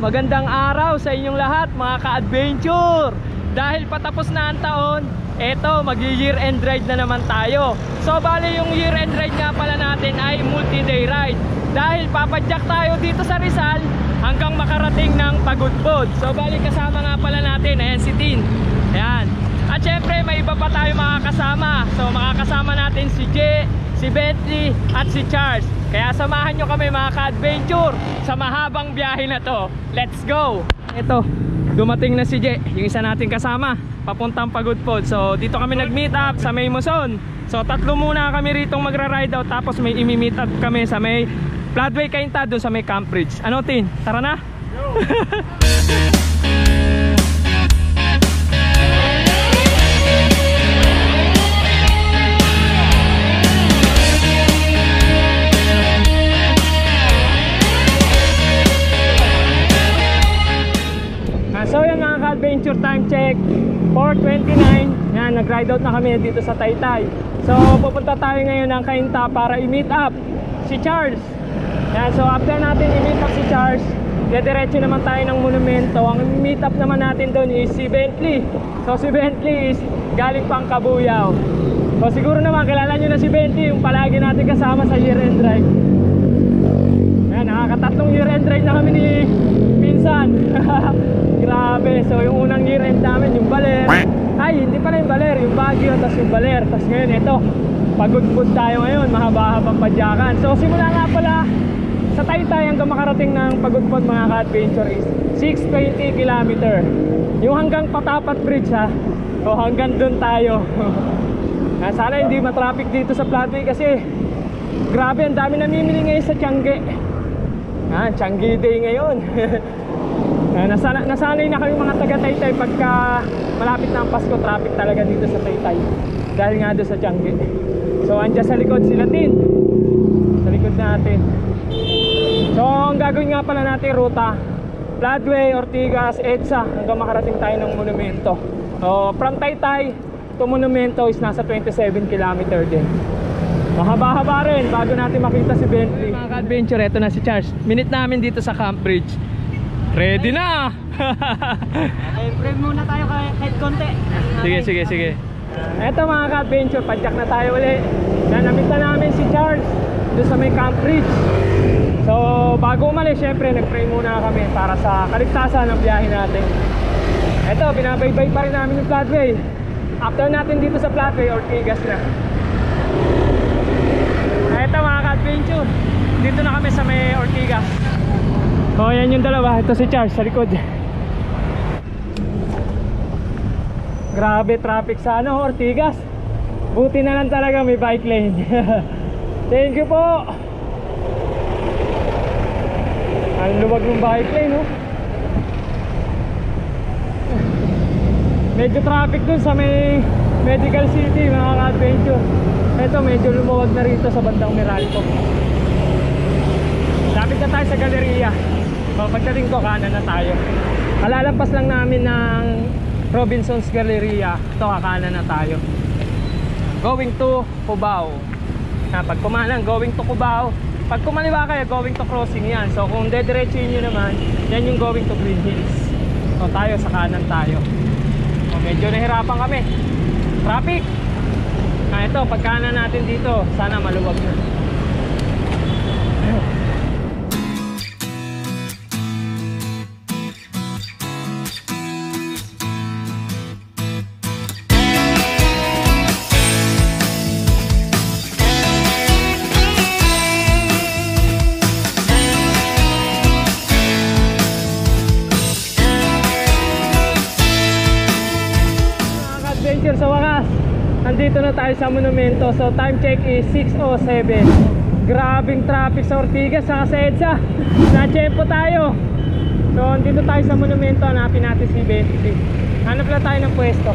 magandang araw sa inyong lahat mga ka-adventure. Dahil patapos na ang taon, eto mag-year end ride na naman tayo. So bali yung year end ride nga pala natin ay multi-day ride. Dahil papadyak tayo dito sa Rizal hanggang makarating ng Pagudpod. So bali kasama nga pala natin, ayan si Tin. Ayan. At syempre may iba pa tayo makakasama. So makakasama natin si J, si Bentley at si Charles. Kaya samahan nyo kami mga ka-adventure sa mahabang biyahe na to. Let's go! Ito, dumating na si J, yung isa nating kasama, papuntang Pagudpod. So dito kami nag-meet up sa may Muson. So tatlo muna kami ritong magra-ride out, tapos may imi-meet up kami sa may Floodway Cainta, doon sa may Camp Bridge. Ano Tin? Tara na! So yan mga ka-adventure, time check 4:29. Yan, nag-ride out na kami dito sa Taytay. So pupunta tayo ngayon ng Cainta para i-meet up si Charles. Yan, so after natin i-meet up si Charles, dediretso naman tayo ng monumento. Ang meet up naman natin doon is si Bentley. So si Bentley is galing pang Kabuyao. So siguro naman kilala nyo na si Bentley, yung palagi natin kasama sa year end ride. Yan, nakakatatlong year end ride na kami ni Pinsan. Grabe, so yung unang year end namin yung Baler. Ay, hindi pala yung Baler, yung Baguio, tapos yung Baler. Tapos ngayon ito, Pagudpod tayo ngayon, mahaba-habang padyakan. So simula nga pala sa Taytay hanggang makarating ng Pagudpod mga ka-adventure is 620 km. Yung hanggang Patapat Bridge ha. So hanggang dun tayo. Sana hindi matraffic dito sa Floodway kasi grabe, ang dami namimili ngayon sa Tiangge. Tiangge Day ngayon. Nasanay na kami mga taga-Taytay pagka malapit na ang Pasko, traffic talaga dito sa Taytay dahil nga doon sa Tiangge. So andyan sa likod sila Tin, sa likod natin. So ang gagawin nga pala natin ruta Floodway, Ortigas, EDSA hanggang makarating tayo ng monumento. So from Taytay to monumento is nasa 27 km din. Mahaba-haba rin bago natin makita si Bentley. Mga ka-adventure, eto na si Charles. Minute namin dito sa Camp Bridge. Ready na! Frame muna tayo kahit konti. Sige. Eto mga ka-adventure, padyak na tayo ulit. Namit na namin si Charles doon sa may Camp Bridge. So bago umalis, syempre nag-pray muna kami para sa kaligtasan ng biyahe natin. Eto, binabaybay pa rin namin yung Floodway. After natin dito sa Floodway, Ortigas na. Eto mga ka-adventure, dito na kami sa may Ortigas. O yan yung dalawa, ito si Charles sa likod. Grabe traffic sa Ortigas. Buti na lang talaga may bike lane. Thank you po. Ang luwag ng bike lane Medyo traffic dun sa may Medical City mga ka-adventure. Ito medyo lumuwag na rito sa bandang Meralco. Lapit na tayo sa Galleria. Pagdating ko, kanan na tayo. Kalalampas lang namin ng Robinson's Galleria. Ito, kakanan na tayo. Going to Cubao. Pag kumanan, going to Cubao. Pag kumaliwa kayo, going to crossing yan. So kung dediretsuin nyo naman, yan yung going to Green Hills. So tayo, sa kanan tayo. So medyo nahirapan kami. Traffic. Ito, pagkanan natin dito, sana maluwag na. Sa wakas, nandito na tayo sa monumento. So time check is 6:07. Grabing traffic sa Ortigas sa EDSA. Na-tempo tayo. So nandito tayo sa monumento. Hanapin natin si Bentley. Hanap lang tayo ng pwesto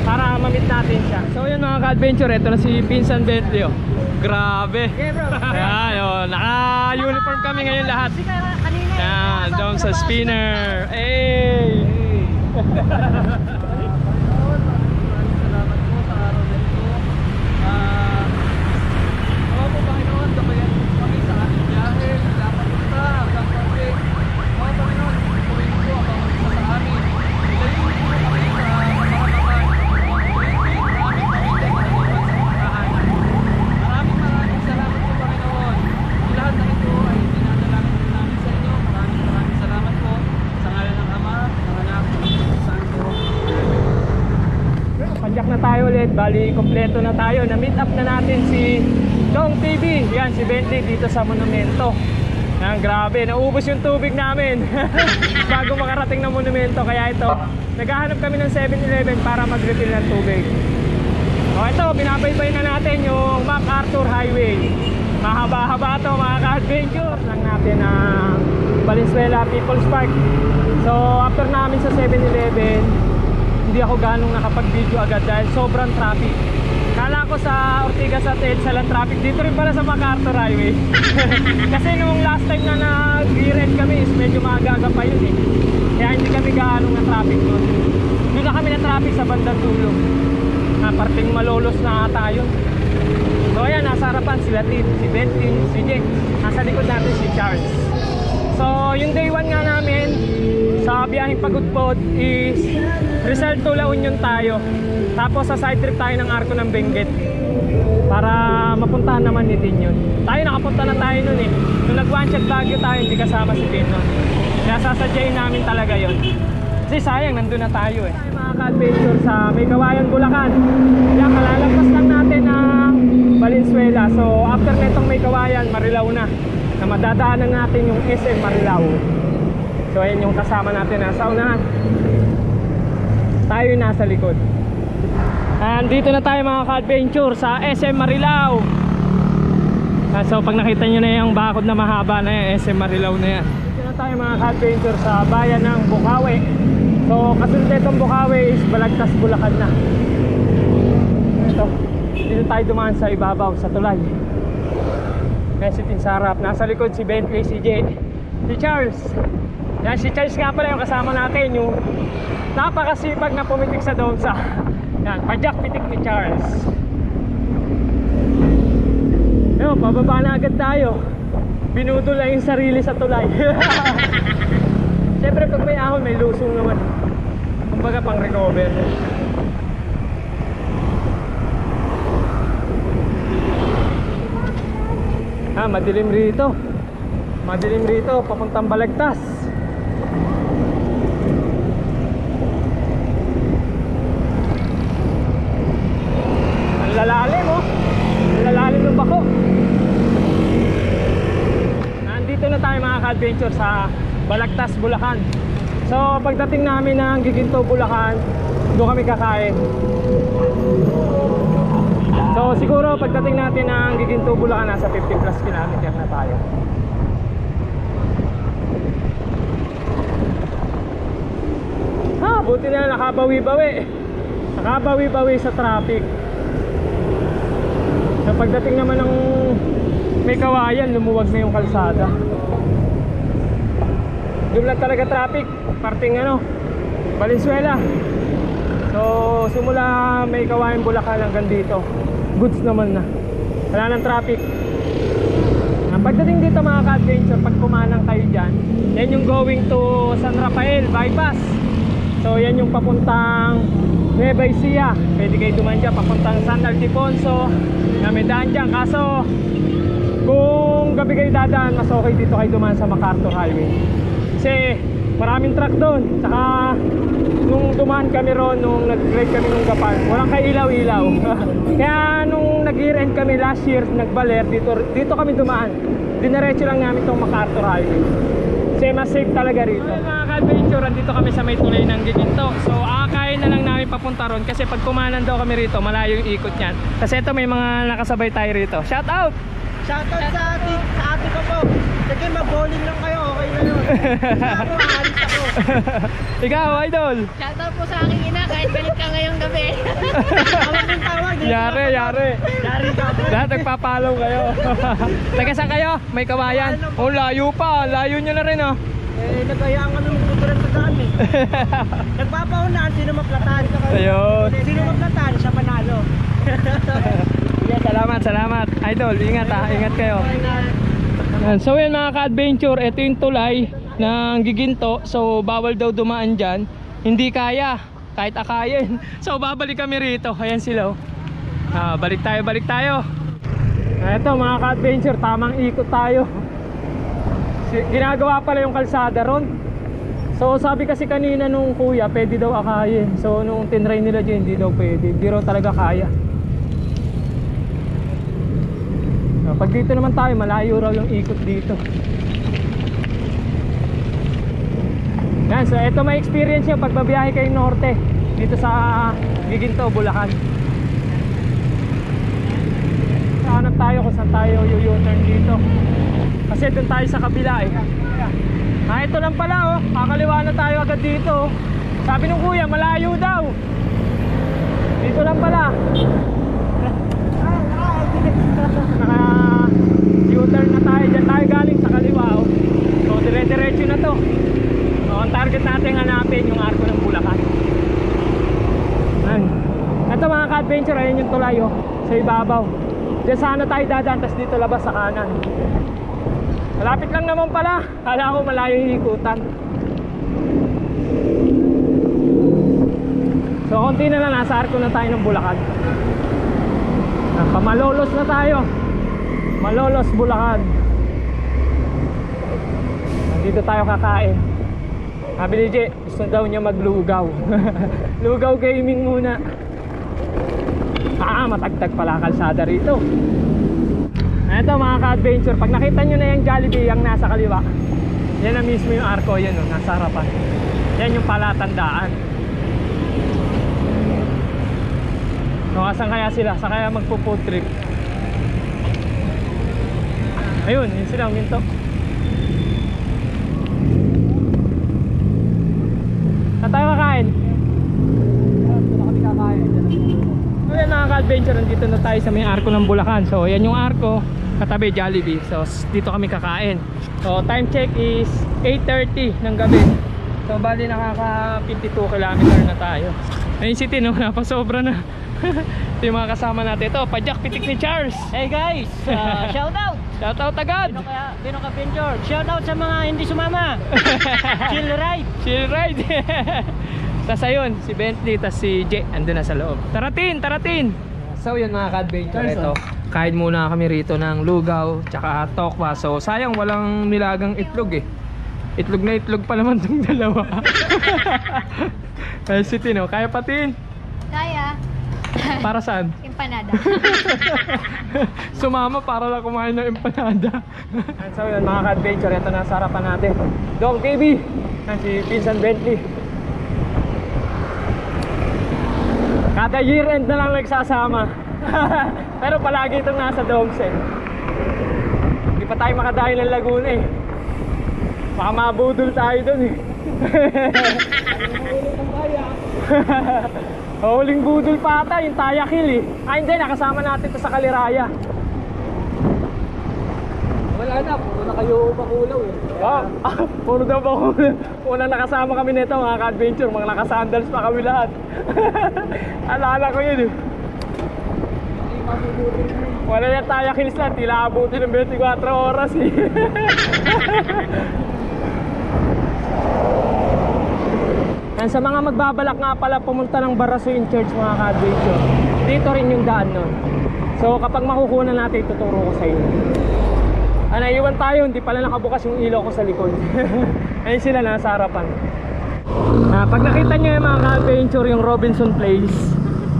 para ma-meet natin siya. So yun mga ka-adventure, ito na si Pinsan Bentley. Grabe. Ayan, naka-uniform kami ngayon lahat. Ayan, doon sa spinner. Hey! na tayo ulit. Bali, kompleto na tayo. Na-meet up na natin si Dong TV. Yan, si Bentley dito sa Monumento. Yan, grabe, naubos yung tubig namin bago makarating ng Monumento. Kaya ito, naghahanap kami ng 7-Eleven para mag-refill ng tubig. O ito, binabaybay na natin yung MacArthur Highway. Mahaba-haba ito mga ka-adventure. Lang natin ang Valenzuela People's Park. So after namin sa 7-Eleven, hindi ako ganong nakapag-video agad dahil sobrang traffic. Kala ko sa Ortigas at EDSA lang traffic, dito rin pala sa MacArthur Highway. Kasi nung last time na nag-read kami is medyo maaga pa yun eh. Kaya hindi kami ganong na traffic nun. Doon na kami na traffic sa bandang dulo. Parting Malolos na tayo. So ayan, nasa harapan sila Tim, si Bentley, si Jake. Nasa likod natin si Charles. So yung day 1 nga namin sa biyaheng Pagudpod is Rizal to La Union tayo. Tapos sa side trip tayo ng Arco ng Benguet para mapuntahan naman ni Tin yun. Tayo nakapunta na tayo nun eh. Nung nag-one shot Baguio tayo, hindi kasama si Tin nun. Kaya sasadyain namin talaga yun. Kasi sayang, nandun na tayo eh. Tayo mga ka-adventure sa May Kawayan, Bulacan. Yan, kalalagpas lang natin ang Valenzuela. So after netong May Kawayan, Marilao na madadaanan natin yung SM Marilao. So ayan yung kasama natin nasa unahan, tayo yung nasa likod. Andito na tayo mga ka-adventure sa SM Marilao. So pag nakita nyo na yung bakod na mahaba na yung SM Marilao na yan. Dito na tayo mga ka-adventure sa bayan ng Bukawi. So kasunod itong Bukawi is Balagtas, Bulacan na. Ito, dito tayo dumaan sa ibabaw sa tulay. Kaya si Tin sa harap, nasa likod si Bentley, si Jay, si Charles. Yan, si Charles nga pala yung kasama natin, yung napakasipag na pumitik sa Domsa. Yan, padyak pitik ni Charles. Yo, pababa na agad tayo. Binudol lang yung sarili sa tulay. Siyempre pag may ahon, may lusong naman. Kumbaga pang recover. Madilim rito. Madilim rito, papuntang Balagtas. Ang lalalim oh. Ang lalalim ng bako. Nandito na tayo mga ka-adventure sa Balagtas, Bulacan. So pagdating namin ng Giginto, Bulacan, doon kami kakain. So siguro pagdating natin ng Giginto, Bulacan, nasa 50 plus kilometer na tayo. Buti na nakabawi-bawi. Nakabawi-bawi sa traffic. So pagdating naman ng May Kawayan, lumuwag na yung kalsada. Doon lang talaga traffic, parting Valenzuela. So simula May Kawayan, Bulacan hanggang dito, goods naman na. Wala nang traffic. Pagdating dito mga ka-adventure, pag kumanang kayo dyan, yan yung going to San Rafael bypass. So yan yung papuntang Nueva Ecija. Pwede kayo dumaan dyan papuntang San Ildefonso na may daan dyan. Kaso kung gabi kayo dadaan, mas okay dito kayo dumaan sa MacArthur Highway. Kasi maraming truck doon. Tsaka nung dumaan kami ron, nung nag-drive kami nung Gapan, walang kailaw-ilaw. Kaya nung nag-year end kami last year, nagbaler, dito kami dumaan. Dinaretso lang namin itong MacArthur Highway. Kasi mas safe talaga rito. Ay, mga ka-adventure, andito kami sa may tulay ng Giginto. So akayin na lang namin papunta ron kasi pag kumanan daw kami rito, malayo yung ikot niyan. Kasi ito may mga nakasabay tayo rito. Shout out! Shout out sa ate ko po. Sige, mag-bowling lang kayo, okay na yun. Ako, aalis ako. Ikaw, idol! Shout out po sa aking ina kahit galit ka ngayong gabi. Tawag ng tawag. Yari. Yari ka po. Lahat nagpapalaw kayo. Taga saan kayo? May Kawayan? Oh, layo pa. Layo nyo na rin oh. Nagayaan kami magtuturan sa daan eh. Nagpapaunahan, sino maplatan. Ayun. Sino maplatan, siya panalo. Salamat. Idol, ingat ha. Ingat kayo. So yan mga ka-adventure, ito yung tulay ng Giginto. So bawal daw dumaan dyan. Hindi kaya, kahit akayin. So babalik kami rito. Ayan sila oh. Balik tayo. Ito mga ka-adventure, tamang ikot tayo. Ginagawa pala yung kalsada ron. So So sabi kasi kanina nung kuya, pwede daw akayin. So nung tinry nila dyan, hindi daw pwede. Hindi raw talaga kaya. Pag dito naman tayo, malayo raw yung ikot dito. Yan, so ito may experience nyo pag babiyahe kayong norte dito sa Giginto, Bulacan. Hanap tayo kung saan tayo u-turn dito. Kasi doon tayo sa kabila eh. Ito lang pala oh, kakaliwa na tayo agad dito. Sabi nung kuya, malayo daw. Dito lang pala. U-turn na tayo, dyan tayo galing sa kaliwa oh. So dire-diretso na to. So ang target natin hanapin yung arko ng Bulacan. Ito mga ka-adventure, ayun yung tulay oh, sa ibabaw. Diyan sana tayo dadaan, tas dito labas sa kanan. Malapit lang naman pala. Kala ko malayo yung ikutan. So konti na lang, nasa arko na tayo ng Bulacan. Pamalolos na tayo. Malolos, Bulacan. Dito tayo kakain. Sabi ni Jay, gusto daw niya maglugaw. Lugaw gaming muna. Matagtag pala kalsada rito. Ito mga ka-adventure, pag nakita nyo na yung Jollibee yung nasa kaliwa, yan na mismo yung arko, yan o, nasa harapan. Yan yung palatandaan. So asan kaya sila? Sa kaya magpo-food trip? Ayun, yun sila, minto. Saan tayo kakain? Saan kami kakain? So yan mga ka-adventure, nandito na tayo sa may arko ng Bulacan. So yan yung arko, katabi Jollibee. So dito kami kakain. So time check is 8:30 ng gabi. So bali nakaka 52 km na tayo. Ayun si Tino, napasobra na. Ito yung mga kasama natin. Ito, Pajak Pitik ni Charles. Hey guys, shout out. Shout out agad. Bino ka Adventure. Shout out sa mga hindi sumama. Chill ride. Chill ride. Tas ayun, si Bentley, tas si Jay andun na sa loob. Taratin, taratin. So yun mga ka-adventure, ito kain muna kami rito ng lugaw tsaka tokwa. So sayang walang nilagang itlog eh. Itlog na itlog pa naman itong dalawa. Ay si Tino, kaya patin? Kaya. Para saan? Empanada. Sumama para lang kumain ng empanada. So yun mga ka-adventure, ito na sa harapan natin Dong TV, si Pinsan Bentley. Kada year end na lang nagsasama. Pero palagi itong nasa Domsen. Hindi pa tayo makadayo ng Laguna eh. Baka mabudol tayo dun eh. Huling budol pa ata yung Tayakil eh. Hindi, nakasama natin ito sa Kaliraya. Wala na, puro na kayo pakulaw eh. Puro daw bakulaw. Unang nakasama kami nito mga ka-adventure, mga nakasandals pa kami lahat. Alala ko yun eh. Wala yung Tayakils lang, tila abutin ng 24 oras eh. Sa mga magbabalak nga pala pumunta ng Barasuin Church mga ka-adventure, dito rin yung daan nun. So kapag makukuha natin, tuturo ko sa inyo. Naiwan tayo, hindi pala nakabukas yung ilaw ko sa likod. Ayun sila nasa harapan. Pag nakita nyo yung mga ka-adventure, yung Robinson Place,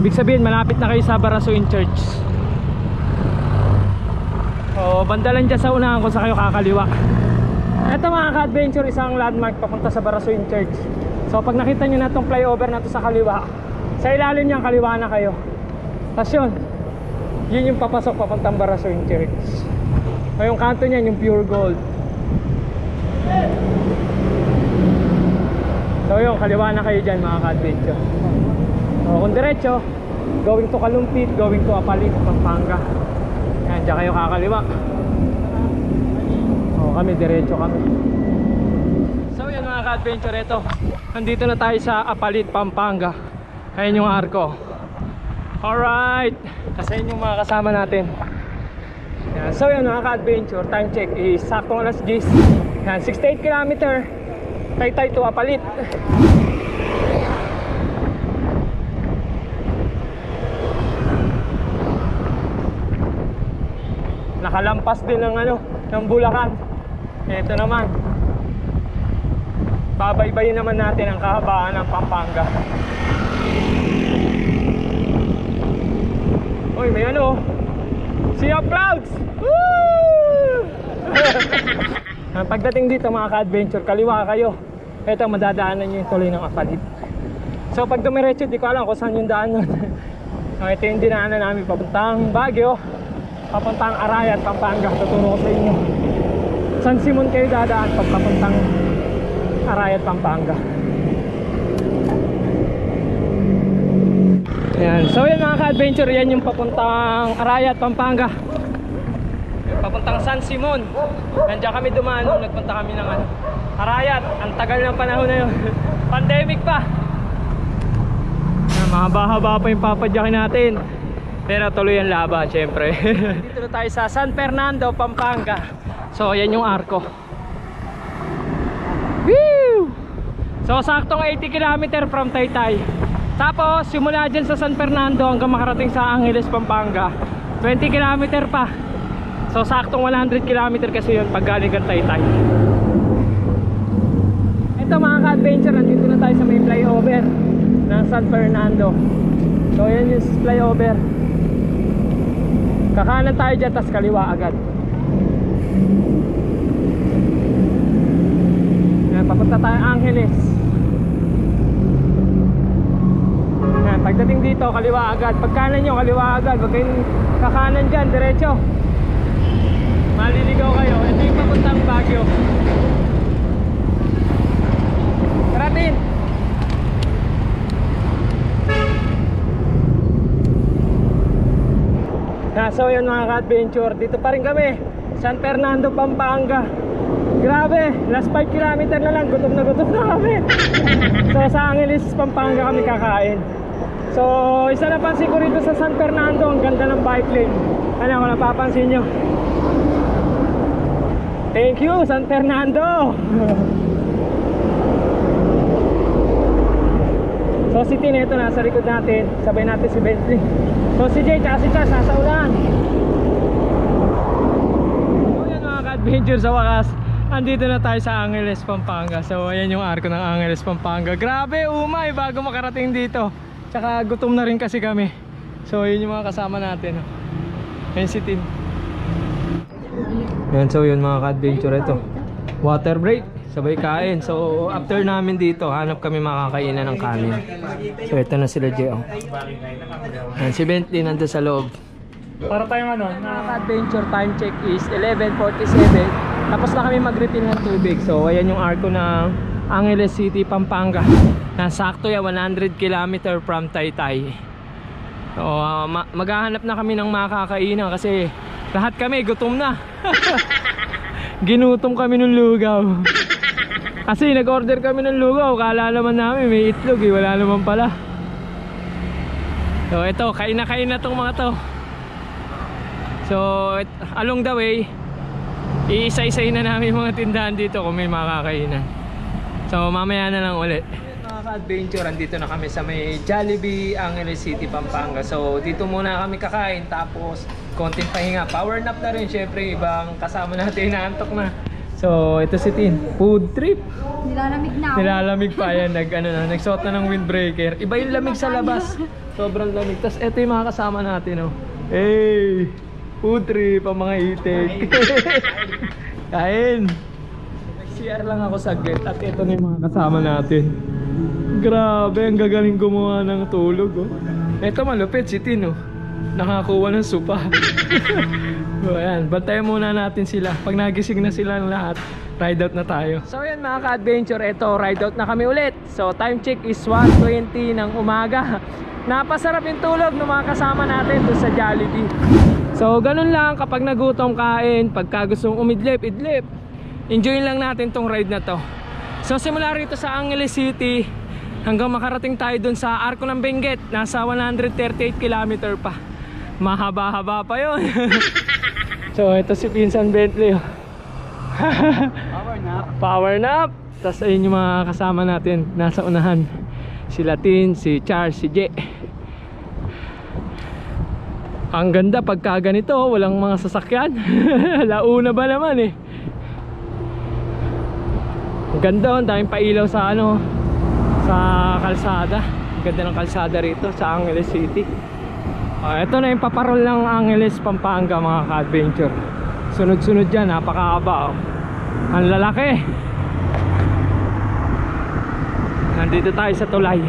ibig sabihin malapit na kayo sa Barasuin Church. O bandalan dyan sa unahan kung sa kayo kakaliwa. Ito mga ka-adventure, isang landmark papunta sa Barasuin Church. So pag nakita nyo na itong flyover na ito sa kaliwa, sa ilalim niyang kaliwa na kayo. Tapos yun yung papasok papuntang Barasuin Church. So yung kanto niyan yung pure gold. So yung kaliwa na kayo dyan mga ka-adventure. So kung diretso, going to Kalumpit, going to Apalit, Pampanga. Yan, dyan kayo kakaliwa. So kami diretso kami. So yan mga ka-adventure, ito nandito na tayo sa Apalit, Pampanga. Ayan yung arko. Alright, kasi yun yung mga kasama natin. Yan. So yan mga ka-adventure, time check is saktong alas 10. Yan, 68 km Taytay to Apalit. Nakalampas din ng ng Bulacan. Ito naman babaybayin naman natin ang kahabaan ng Pampanga. Uy, may ano, Sea of Clouds. Woo! Pagdating dito mga ka-adventure, kaliwa kayo. Ito, madadaanan nyo yung tuloy ng Apalit. So pag dumiretso, di ko alam kung saan yung daan nun. So, ito yung dinaanan namin papuntang Baguio, papuntang Arayat, Pampanga. Tuturo ko sa inyo San Simon kayo dadaan pag papuntang Arayat, Pampanga. Ayan. So yan mga ka-adventure, yan yung papuntang Arayat, Pampanga. Papuntang San Simon. Nandiyan kami dumaan nung nagpunta kami ng Arayat. Ang tagal ng panahon na yun. Pandemic pa. Mahaba-haba pa yung papadyakin natin. Pero tuloy ang laban syempre. Dito na tayo sa San Fernando, Pampanga. So yan yung arko. Woo! So saktong 80 km from Taytay. Tapos simula dyan sa San Fernando hanggang makarating sa Angeles, Pampanga, 20 km pa. So saktong 100 km kasi yun pag galing kang Taytay. Ito mga ka-adventure, nandito na tayo sa may flyover ng San Fernando. So yan yung flyover. Kakanan tayo dyan, tas kaliwa agad. Yan, papunta tayo Angeles. Yan, pagdating dito kaliwa agad. Pagkanan nyo kaliwa agad. Huwag kayong kakanan dyan, diretso. Maliligaw kayo. Ito yung papuntang Baguio. Karatin. So yun mga ka-adventure, dito pa rin kami, San Fernando, Pampanga. Grabe, last 5 km na lang, gutom na kami. So sa Angeles, Pampanga kami kakain. So isa napansin ko rito sa San Fernando, ang ganda ng bike lane. Ano kung napapansin nyo? Thank you San Fernando. So si Tin, ito nasa likod natin. Sabay natin si Bentley. So si Jay at si Charles nasa ulan. So yan mga ka-adventure, sa wakas andito na tayo sa Angeles, Pampanga. So ayan yung arko ng Angeles, Pampanga. Grabe, umay bago makarating dito. Tsaka gutom na rin kasi kami. So yun yung mga kasama natin. Ayan si Tin. Ayan, so yun mga ka-adventure, ito water break, sabay kain. So after namin dito, hanap kami makakainan ng kanin. So ito na sila Jay. Si Bentley nandun sa loob. Para tayong adventure, time check is 11:47. Tapos na kami mag-refill ng tubig. So ayan yung arko ng Angeles City, Pampanga. Nasakto yan, 100 km from Taytay. So maghahanap na kami ng makakainan kasi lahat kami gutom na. Ginutom kami ng lugaw. Kasi nag-order kami ng lugaw, kala naman namin may itlog eh, wala naman pala. So ito, kain na tong mga to. So along the way, iisa-isay na namin mga tindahan dito kung may makakainan. So mamaya na lang ulit. Mga ka-adventure, andito na kami sa may Jollibee, Angeles City, Pampanga. So dito muna kami kakain, tapos konting pahinga. Power nap na rin, syempre ibang kasama natin naantok na. So ito si Tin, food trip. Nilalamig na ako. Nilalamig pa yan, nagsuot na ng windbreaker. Iba yung lamig sa labas, sobrang lamig. Tapos ito yung mga kasama natin, oh. Hey, food trip ang mga itik. Kain. CR lang ako saglit at ito na yung mga kasama natin. Grabe, ang gagaling gumawa ng tulog, oh. Ito malupit si Tin, oh. Nakakuha ng supa. So ayan, bantayan muna natin sila. Pag nagising na sila ng lahat, ride out na tayo. So ayan mga ka-adventure, ito ride out na kami ulit. So time check is 1:20 ng umaga. Napasarap yung tulog ng mga kasama natin doon sa Jollibee. So ganun lang, kapag nagutom kain, pagka gustong umidlip, idlip. Enjoy lang natin tong ride na to. So simula rito sa Angeles City hanggang makarating tayo doon sa Arco ng Benguet, nasa 138 km pa. Mahaba-haba pa yun. So ito si Pinsan Bentley. Power nap. Power nap. Tapos ayun yung mga kasama natin nasa unahan. Si Latin, si Charles, si Jay. Ang ganda pagka ganito, walang mga sasakyan. Launa ba naman eh. Ganda, ang daming pailaw sa ano, sa kalsada. Ganda ng kalsada rito sa Angeles City. Ito na yung paparol ng Angeles, Pampanga mga ka-adventure. Sunod-sunod dyan, napakahaba oh. Ang lalaki. Nandito tayo sa tulay.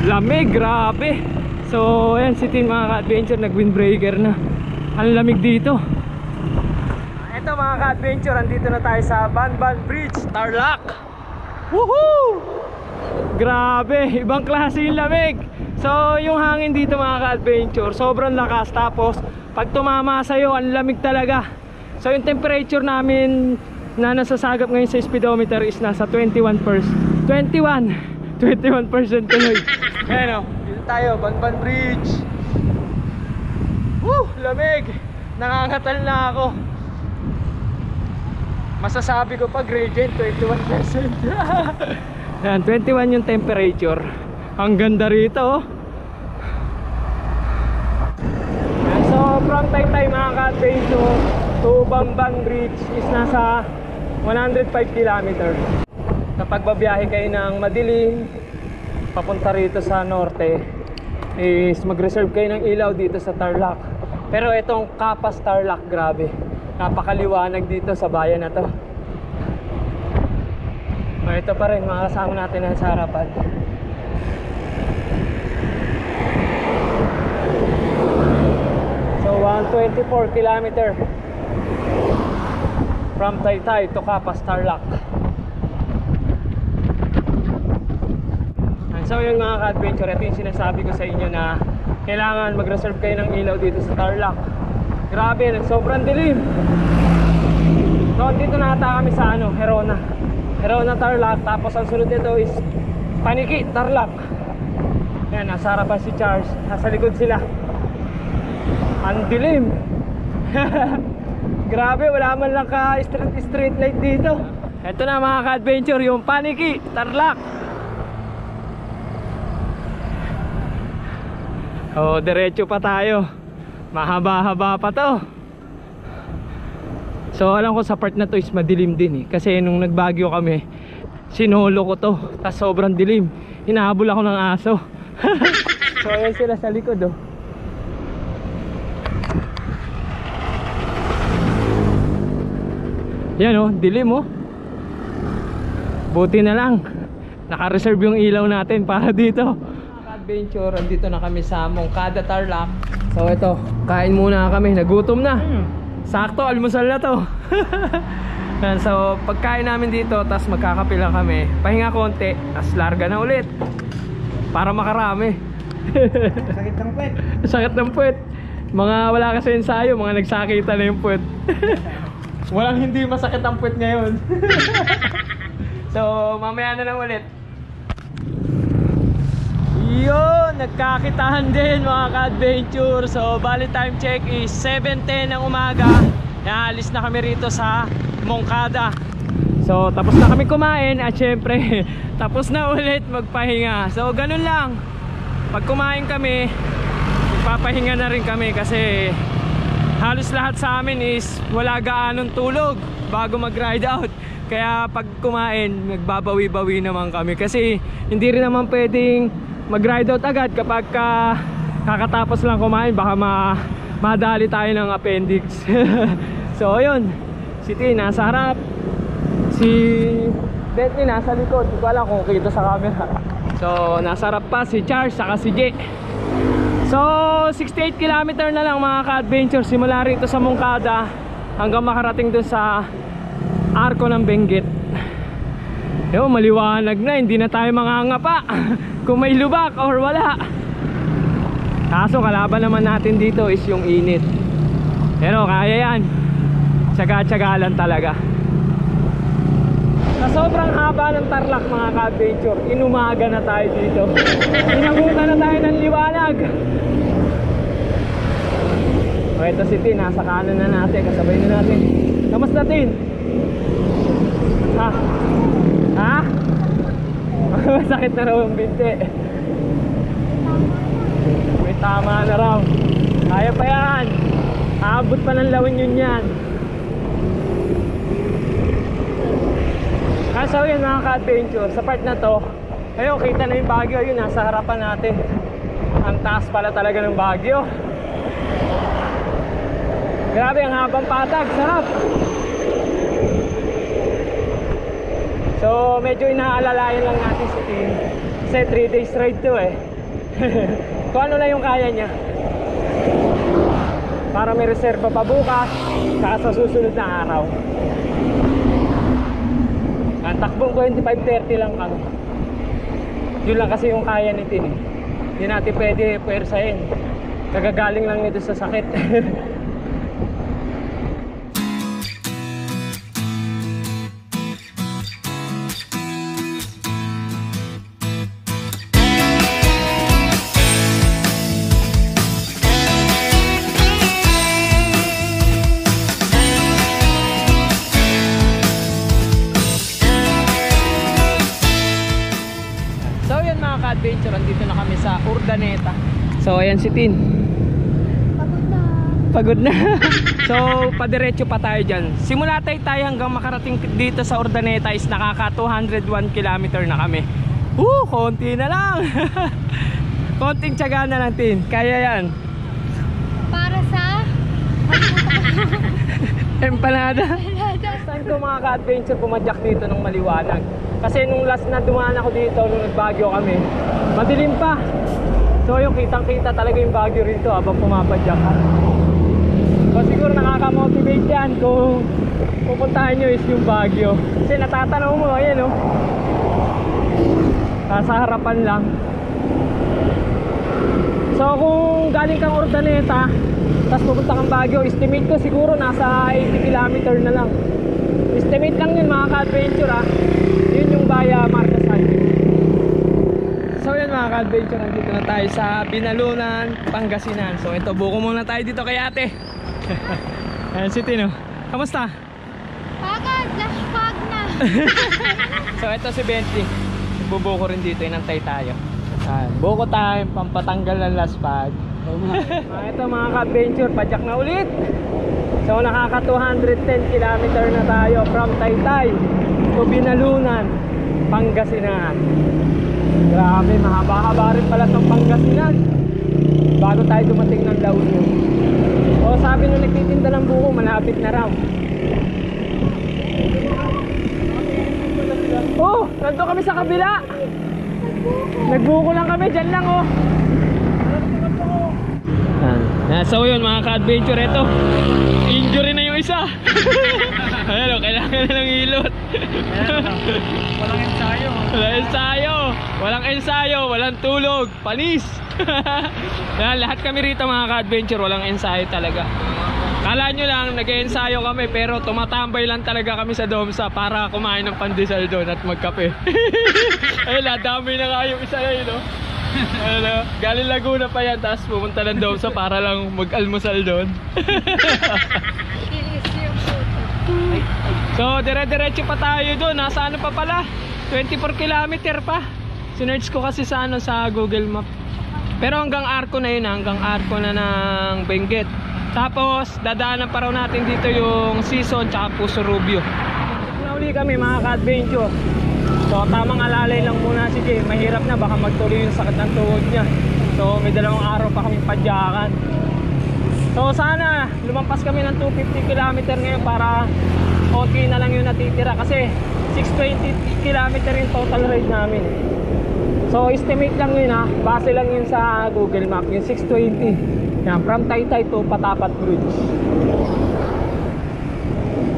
Lamig, grabe. So ayan si Tin mga ka-adventure, nag windbreaker na. Ang lamig dito. Ito mga ka-adventure, andito na tayo sa Banban Bridge, Tarlac. Woohoo! Grabe, ibang klase yung lamig. So yung hangin dito mga ka-adventure, sobrang lakas. Tapos pag tumama sa'yo, ang lamig talaga. So yung temperature namin na nasasagap ngayon sa speedometer is nasa 21%. 21% tuloy. Ayan o, dito tayo, Banban Bridge. Woo, lamig. Nangangatal na ako. Masasabi ko pa gradient 21%. Ayan, 21 yung temperature. Ang ganda rito oh. Ayan, so from Taytay mga ka-adventure to Banban Bridge is nasa 105 km. Kapag babiyahe kayo ng madilim papunta rito sa norte is mag-reserve kayo ng ilaw dito sa Tarlac. Pero itong Kapas Tarlac, grabe, napakaliwanag dito sa bayan na to. Ito pa rin mga kasama natin sa harapan. So 124 km from Taytay to Kapas Tarlac. So yung mga ka-adventure, ito yung sinasabi ko sa inyo na kailangan mag-reserve kayo ng ilaw dito sa Tarlac. Grabe, sobrang dilim. So dito na ata kami sa ano, Herona Tarlac. Tapos ang sunod nito is Paniki Tarlac. Ayan, nasa harapan si Charles, nasa likod sila. Ang dilim. Grabe, wala man lang ka street light dito. Ito na mga ka-adventure, yung Paniki Tarlac. Oh, diretso pa tayo. Mahaba-haba pa to. So alam ko sa part na to is madilim din eh. Kasi nung nagbagyo kami, sinolo ko to. Tas sobrang dilim. Hinahabol ako ng aso. So ayan sila sa likod oh. Yan oh, dilim oh. Buti na lang naka-reserve yung ilaw natin para dito. Adventure, andito na kami sa Moncada Tarlac. So ito, kain muna kami, nagutom na. Sakto, almusal na to. So pagkain namin dito, tas magkakape lang kami, pahinga konti, tas larga na ulit para makarami. Sakit ng puwet. Sakit ng puwet. Mga wala kasi ensayo, mga nagsakita na yung puwet. Walang hindi masakit ang puwet ngayon. So mamaya na lang ulit. Yun, nagkakitahan din mga ka-adventure. So bali time check is 7:10 ng umaga. Naalis na kami rito sa Moncada. So tapos na kami kumain at syempre tapos na ulit magpahinga. So ganun lang. Pag kumain kami, magpapahinga na rin kami kasi halos lahat sa amin is wala gaanong tulog bago mag-ride out. Kaya pag kumain, magbabawi-bawi naman kami kasi hindi rin naman pwedeng mag-ride out agad kapag kakatapos lang kumain, baka madali tayo ng appendix. So ayun, si T nasa harap, si Bentley nasa likod, hindi ko alam kung kita sa camera. So nasa harap pa si Charles saka si J. So 68 km na lang mga ka-adventure simula rito sa Moncada hanggang makarating dun sa Arco ng Benguet. Yo, maliwanag na, hindi na tayo mangangapa kung may lubak or wala. Kaso kalaban naman natin dito is yung init. Pero kaya yan, tsaga-tsaga lang talaga. Sa sobrang haba ng Tarlac mga ka-adventure, inumaga na tayo dito. Inabutan na tayo ng liwanag. O ito si Tin, nasa kanan na natin, kasabay na natin. Kamusta Tin? Ha? Ha? Masakit na raw ang binti. May tama na raw. Kaya pa yan. Aabot pa ng lawin yun yan. So yun mga ka-adventure, sa part na to, ayun, kita na yung Baguio, ayun, nasa harapan natin. Ang taas pala talaga ng Baguio. Grabe, ang habang patag, sarap. So medyo inaalalayan lang natin si Tim, kasi 3 days ride to eh. Kung ano na yung kaya niya, para may reserva pa bukas saka sa susunod na araw. Ang takbong 25-30 lang kami. Yun lang kasi yung kaya ni Tin. Hindi natin pwede puwersahin. Nagagaling lang nito sa sakit. Adventure, andito na kami sa Urdaneta. So ayan si Tin. Pagod na. So padiretso pa tayo dyan. Simula tayo hanggang makarating dito sa Urdaneta is nakaka 201 km na kami. Konti na lang. Konting tiyaga na lang, Tin. Kaya yan. Para sa Empanada. Last time ko mga ka-adventure pumadyak dito ng maliwanag. Kasi nung last na dumaan ako dito, nung nag-Baguio kami, madilim pa. So yung kitang-kita talaga yung Baguio rito habang pumapadyak ka. So siguro nakaka-motivate yan kung pupuntahan nyo is yung Baguio. Kasi natatanaw mo, ayan o. Sa harapan lang. So kung galing kang Urdaneta, tapos pupunta kang Baguio, estimate ko siguro nasa 80 km na lang. Estimate lang yun mga ka-adventure ah. Yun yung via Marcos Highway. So yun mga ka-adventure, nandito na tayo sa Binalunan, Pangasinan. So ito, buko muna tayo dito kay ate. Ayan si Tino. Kamusta? pagod, flash fog na. So ito si Bentley. Bubuko rin dito, inantay tayo. Buko time, pampatanggal ng last pag. Ito mga ka-adventure, padyak na ulit. So nakaka 210 km na tayo from Taytay to Binalunan, Pangasinan. Grabe, mahaba-haba rin pala itong Pangasinan bago tayo dumating ng La Union. O sabi nung nagtitinda ng buko, malapit na raw. Oh, nandun kami sa kabila. Nagbuko lang kami, dyan lang oh. So yun mga ka-adventure, ito injury na yung isa. Ayan o, kailangan na ng hilot. Walang ensayo. Walang ensayo. Walang ensayo, walang tulog. Panis. Yan, lahat kami rito mga ka-adventure, walang ensayo talaga. Kala nyo lang, nag-ensayo kami, pero tumatambay lang talaga kami sa Domsa para kumain ng pandesal doon at magkape. Ayun, damay na nga yung isa na yun, no? Ano, galing Laguna pa yan, tapos pumunta ng Domsa para lang mag-almusal doon. So dire-diretso pa tayo doon. Nasa ano pa pala, 24 km pa. Sinerch ko kasi sa ano, sa Google Map. Pero hanggang Arco na yun, hanggang Arco na ng Benguet. Tapos dadaanan pa raw natin dito yung Season tsaka Puso Rubio. Nauli kami mga ka-adventure. So tamang alalay lang muna si Jay. Mahirap na, baka magtuloy yung sakit ng tuhod niya. So may 2 araw pa kami padyakan. So sana lumampas kami ng 250 km ngayon para okay na lang yung natitira. Kasi 620 km yung total ride namin. So estimate lang yun ha, base lang yun sa Google Map, yung 620. Yan, from Taytay to Patapat Bridge.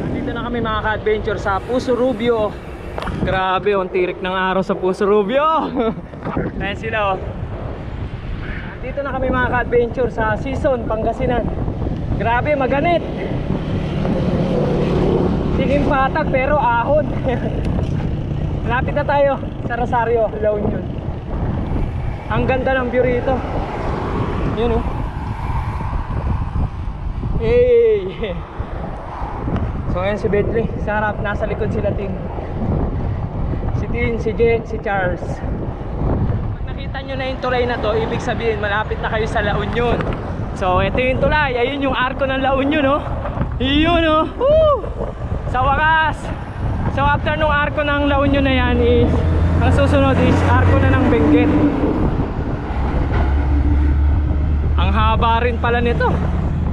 Nandito na kami mga ka-adventure sa Puso Rubio. Grabe, ang tirik ng araw sa Puso Rubio. Ayan sila oh. Dito na kami mga ka-adventure sa Season, Pangasinan. Grabe, maganit. Siging patag pero ahon. Lapit na tayo sa Rosario, La Union. Ang ganda ng view rito. Yun oh. Hey. So ayan si Bentley, sa harap, nasa likod sila Tin. Si Tin, si Jet, si Charles. Pag nakita nyo na yung tulay na to, ibig sabihin malapit na kayo sa La Union. So ito yung tulay, ayun yung arko ng La Union oh. Yun oh. Woo! Sa wakas, So after nung arko ng La Union na yan is, ang susunod is arko na ng Benguet. Ang haba rin pala nito.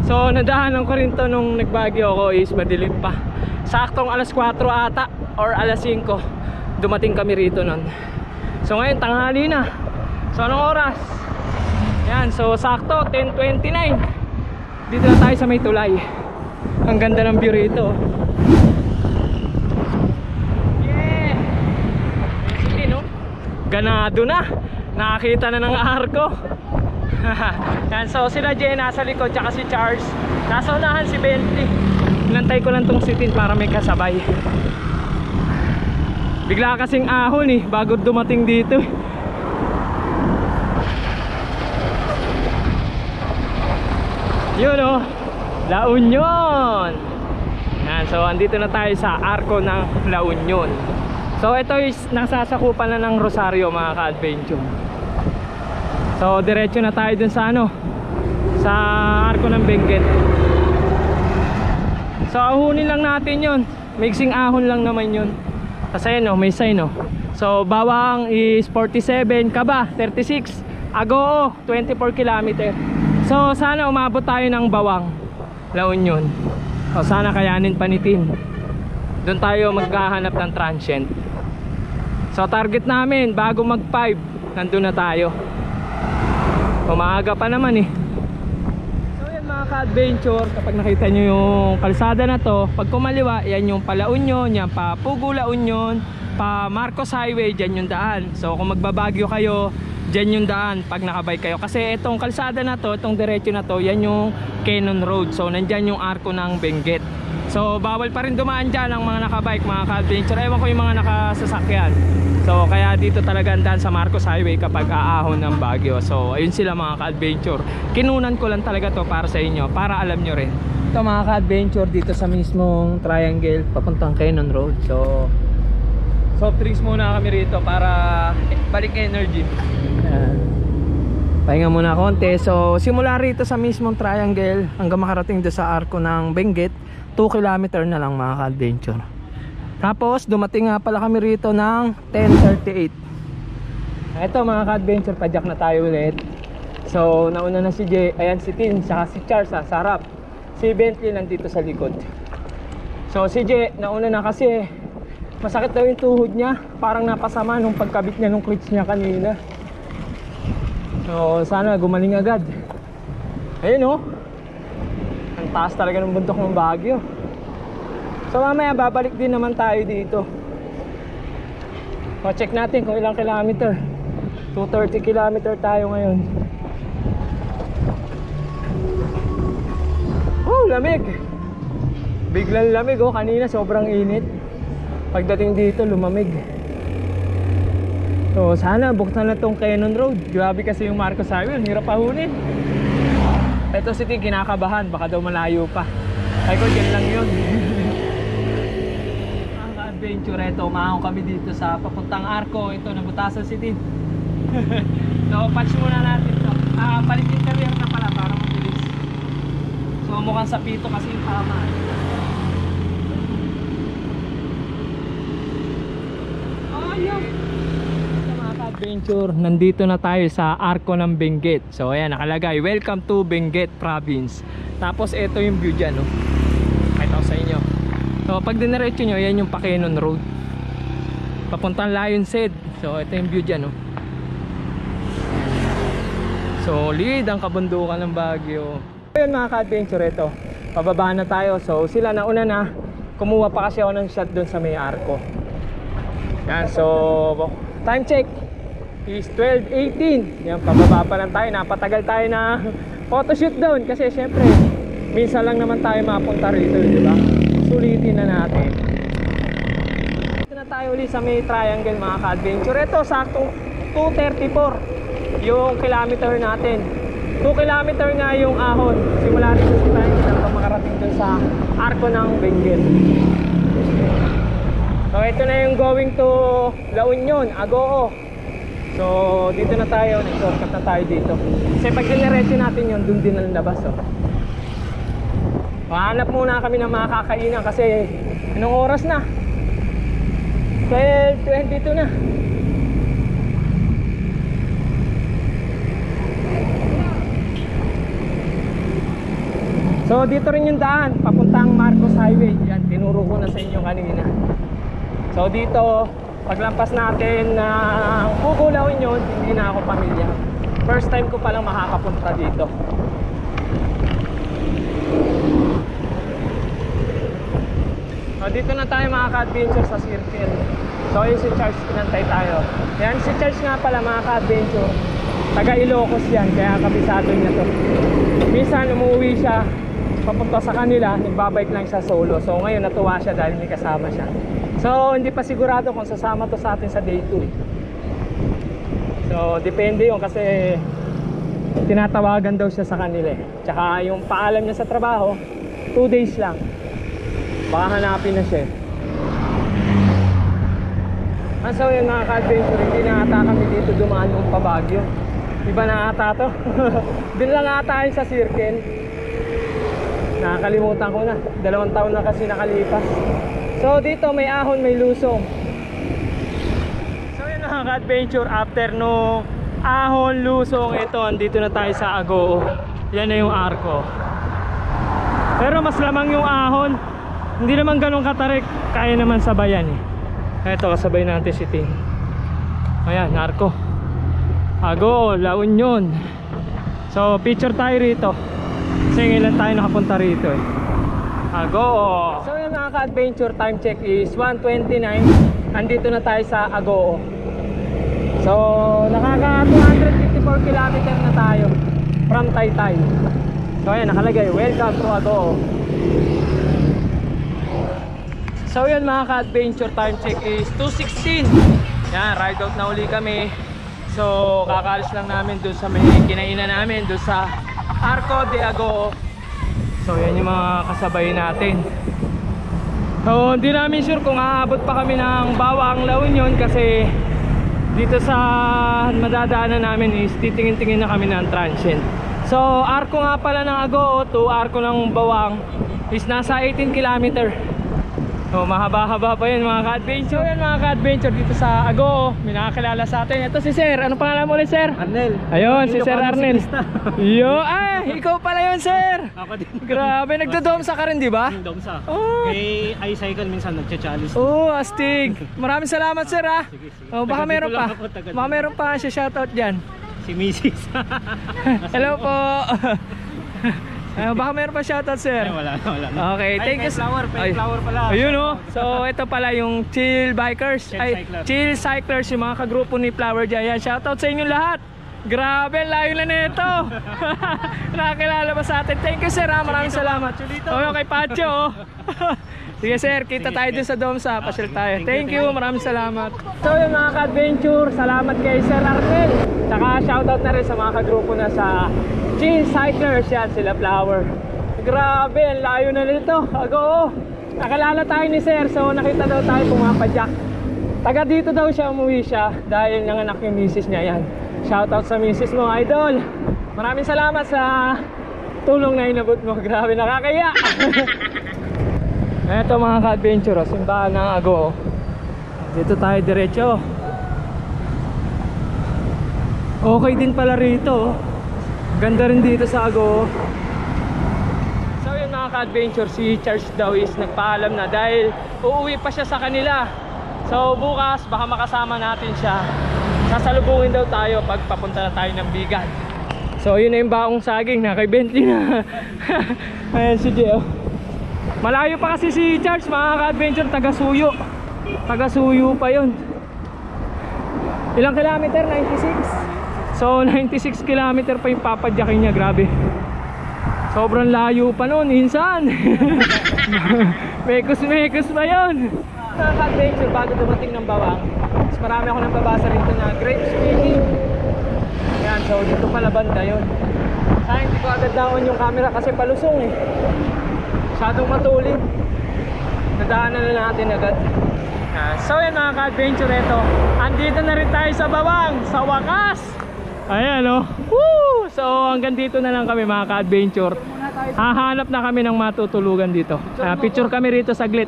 So nadahanan ko rin to nung nagbagyo ako is madilim pa. Saktong alas 4 ata or alas 5 dumating kami rito nun. So ngayon tanghali na. So anong oras? Yan, so sakto 10:29. Dito na tayo sa may tulay. Ang ganda ng view rito. Yeah! Sige no? Ganado na. Nakakita na ng arko. Yan, so sila Jay nasa likod tsaka si Charles. Nasa unahan si Bentley. Inantay ko lang tong sitin para may kasabay. Bigla kasing ahon bago dumating dito. Yun La Union. Yan, so andito na tayo sa arko ng La Union. So ito is nasasakupan na ng Rosario mga ka-adventure. So diretso na tayo dun sa sa arko ng Benguet. So ahunin lang natin yun. Mixing ahon lang naman yun. Kasi may sign So bawang is 47, Kaba 36, Agoo 24 km. So sana umabot tayo ng bawang La Union. So sana kayanin panitin. Doon tayo maghahanap ng transient. So target namin bago mag 5 nandun na tayo. Umaga pa naman So yan mga ka-adventure, kapag nakita nyo yung kalsada na to, pag kumaliwa yan yung pa La Union, yan pa Pugo La Union, pa Marcos Highway, dyan yung daan. So kung magbabagyo kayo, dyan yung daan pag nakabike kayo. Kasi itong kalsada na to, itong diretso na to, yan yung Cannon Road. So nandyan yung arko ng Benguet. So bawal pa rin dumaan dyan ang mga nakabike mga ka-adventure. Ewan ko yung mga nakasasakyan. So kaya dito talaga daan sa Marcos Highway kapag aahon ng bagyo. So ayun sila mga ka-adventure. Kinunan ko lang talaga to para sa inyo, para alam nyo rin. Ito mga ka-adventure dito sa mismong triangle papuntang Cannon Road. So soft drinks muna kami rito para balik energy. Pahinga muna konti. So simula rito sa mismong triangle hanggang makarating doon sa arko ng Benguet, 2 km na lang mga ka-adventure. Tapos dumating nga pala kami rito ng 10:38. Ito mga ka-adventure, padyak na tayo ulit. So nauna na si Jay, ayan si Tin, saka si Charles sa harap. Si Bentley nandito sa likod. So si Jay nauna na kasi masakit daw yung tuhod niya. Parang napasama nung pagkabit niya nung clutch niya kanina. So sana gumaling agad. Ayun ang taas talaga ng bundok ng Baguio. So mamaya babalik din naman tayo dito. O check natin kung ilang kilometer. 230 kilometer tayo ngayon. Oh, lamig. Biglang lamig kanina sobrang init. Pagdating dito lumamig. So sana buksan na tong Cannon Road. Grabe kasi yung Marcos Highway, hirap pahunin. Ito si Ting kinakabahan, baka daw malayo pa. Ay ko dyan lang yun. Ang ka-adventure, ito umahon kami dito sa papuntang arko. Ito nabutasan si Ting. So patch muna natin to. Palit interior na pala para mabilis. So mukhang sa pito kasi yung tama. Ayun. Adventure, nandito na tayo sa arko ng Benguet. So ayan nakalagay, welcome to Benguet Province. Tapos ito yung view dyan kahit ako sa inyo. So pag diniretso nyo, yan yung Cannon Road papuntang Lion's Head. So ito yung view dyan solid ang kabundukan ng Baguio. Ayun mga ka-adventure, ito pababa na tayo. So sila nauna na, kumuha pa kasi ako ng shot dun sa may arko. Yan, so time check is 12:18. Yan, pababa pa lang tayo. Napatagal tayo na photoshoot doon kasi syempre minsan lang naman tayo mapunta rito, di ba? Sulitin na natin. Dito na tayo ulit sa may triangle mga ka-adventure. Ito saktong 2:34 yung kilometer natin. 2 kilometer nga yung ahon simula rito sa triangle hanggang makarating doon sa arko ng Benguet. So ito na yung going to La Union, Agoo. So dito na tayo, nag-shortcut na tayo dito. Kasi pag diniretso natin yun, dun din ang labas Mahanap muna kami ng mga kakainan kasi anong oras na? 12:22 na. So dito rin yung daan papuntang Marcos Highway. Yan, tinuro ko na sa inyo kanina. So dito, paglampas natin na Gugulawin yun, hindi na ako pamilya. First time ko palang makakapunta dito. So dito na tayo mga ka-adventure sa circle. So yun si Charles, pinantay tayo. Yan si Charles nga pala mga ka-adventure, taga Ilocos yan, kaya kabisado niya to. Minsan umuwi siya papunta sa kanila, nagbabike lang siya solo. So ngayon natuwa siya dahil may kasama siya. So hindi pa sigurado kung sasama to sa atin sa day 2. So depende yun kasi tinatawagan daw siya sa kanila eh. Tsaka yung paalam niya sa trabaho 2 days lang. Baka hanapin na siya. So yun mga ka-adventure, hindi na ata kami dito dumaan yung pabagyo. Iba na ata to. Doon lang ata yun sa circle. Nakakalimutan ko na, 2 taon na kasi nakalipas. So dito may ahon, may lusong. So yun mga ka-adventure, after no ahon, lusong, ito, andito na tayo sa Agoo. Yan na yung arko. Pero mas lamang yung ahon. Hindi naman ganun katarik, kaya naman sabayan eh. Ito, kasabay natin si Ting. Ayan, arko. Agoo, La Union. So picture tayo rito. Kasi ngayon tayo nakapunta rito eh. Agoo. So yung mga ka-adventure, time check is 1:29. Andito na tayo sa Agoo. So nakaka 254 km na tayo from Taytay. So ayan, nakalagay, welcome to Agoo. So yun mga ka-adventure, time check is 2:16. Yan, ride out na uli kami. So kakaalis lang namin doon sa may kinainan namin doon sa Arco de Agoo. So yan yung mga kasabay natin. So hindi namin sure kung aabot pa kami ng Bawang, La Union, kasi dito sa madadaanan namin is titingin-tingin na kami ng transient. So Arco nga pala ng Agoo to Arco ng Bawang is nasa 18 km. So mahaba-haba pa yun mga ka-adventure. So yan mga ka-adventure, dito sa Agoo may nakakilala sa atin. Ito si Sir, anong pangalan mo ulit Sir? Arnel. Ayun, si Sir Arnel. Yo, ikaw pala yun Sir. Ako din. Grabe, nagdo-domsa ka rin di ba? Domsa. Oh. Kay iCycle minsan nagcha-challenge. Oh, astig. Maraming salamat Sir ha. Sige, sige. Oh, baka Taga meron dito pa. lang ako, taga Baka dito. meron pa siya shoutout dyan. Si Mrs. Hello po. Baka meron pa shoutout Sir. Ay, wala na. Okay, thank you. Ay. Flower pala. Ayun oh. So ito pala yung Chill Bikers. Chill Cyclers, yung mga kagrupo ni Flower Giant. Shoutout sa inyo lahat. Grabe, layo na nito. Nakakilala ba sa atin? Thank you Sir ha. Maraming salamat. Oh, kay Pacho oh. Sige Sir, kita tayo dun sa Domsa. Pasyal tayo. Thank you, maraming salamat. So yung mga ka-adventure, salamat kay Sir Arnel. Tsaka shoutout na rin sa mga kagrupo na sa Chill Cyclers. Yan sila Flower. Grabe, ang layo na nito. Agoo. Nakalala tayo ni Sir, so nakita daw tayo pumapadyak. Taga dito daw siya, umuwi siya dahil nanganak yung misis niya. Yan, shoutout sa misis mo idol. Maraming salamat sa tulong na inabot mo. Grabe, nakakaya. Ito mga ka-adventure, simbahan ng Agoo. Dito tayo diretso. Okay din pala rito. Ganda rin dito sa Agoo. So yun mga ka-adventure, si Charles daw is nagpaalam na dahil uuwi pa siya sa kanila. So bukas baka makasama natin siya. Sasalubungin daw tayo pag papunta na tayo ng Bigan. So yun na yung baong saging na kay Bentley na. Ayan si Gio. Malayo pa kasi si Charles mga ka-adventure, taga Suyo. Taga Suyo pa yun. Ilang kilometer? 96. So 96 kilometer pa yung papadyakin niya. Grabe, sobrang layo pa nun insan. Mekos pa yun mga ka-adventure. Bago dumating ng Bawang, mas marami ako nang babasa rito na grape speaking. Yan, so dito pala banda yun. Sayang hindi ko agad naon yung camera kasi palusong eh, masyadong matulid. Nadaanan na natin agad. So yan mga ka-adventure, ito andito na rin tayo sa Bawang sa wakas. Ayan o. Woo! So hanggang dito na lang kami mga ka-adventure. Hahanap na kami ng matutulugan dito. Picture kami rito saglit.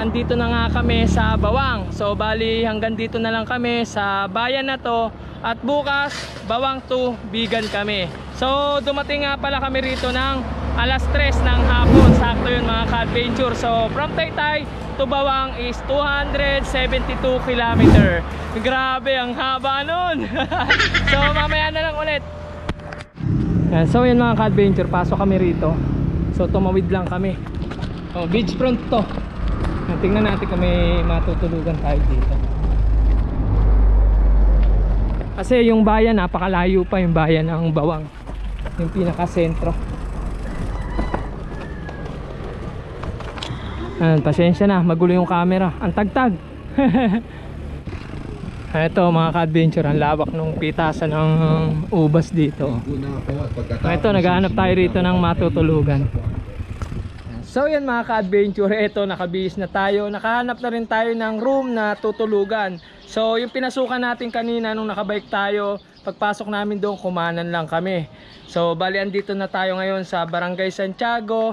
andito na nga kami sa Bawang. So bali hanggang dito na lang kami sa bayan na to. At bukas, Bawang to Bigan kami. So dumating nga pala kami rito ng alas 3 ng hapon. Sakto yun mga ka-adventure. So from Taytay to Bawang is 272 km. Grabe, ang haba nun. So mamaya na lang ulit. So yun mga ka-adventure, pasok kami rito. So tumawid lang kami. Beachfront to. Tingnan natin kung may matutulugan tayo dito. Kasi yung bayan, napakalayo pa yung bayan ng Bawang. Yung pinaka-sentro. Pasensya na, magulo yung camera. Ang tagtag. Ito mga ka-adventure, ang lawak ng pitasan ng ubas dito. Ito, naghahanap tayo rito ng matutulugan. So yan mga ka-adventure, ito nakabihis na tayo. Nakahanap na rin tayo ng room na tutulugan. So yung pinasukan natin kanina nung nakabike tayo, pagpasok namin doon kumanan lang kami. So bali andito na tayo ngayon sa Barangay Santiago,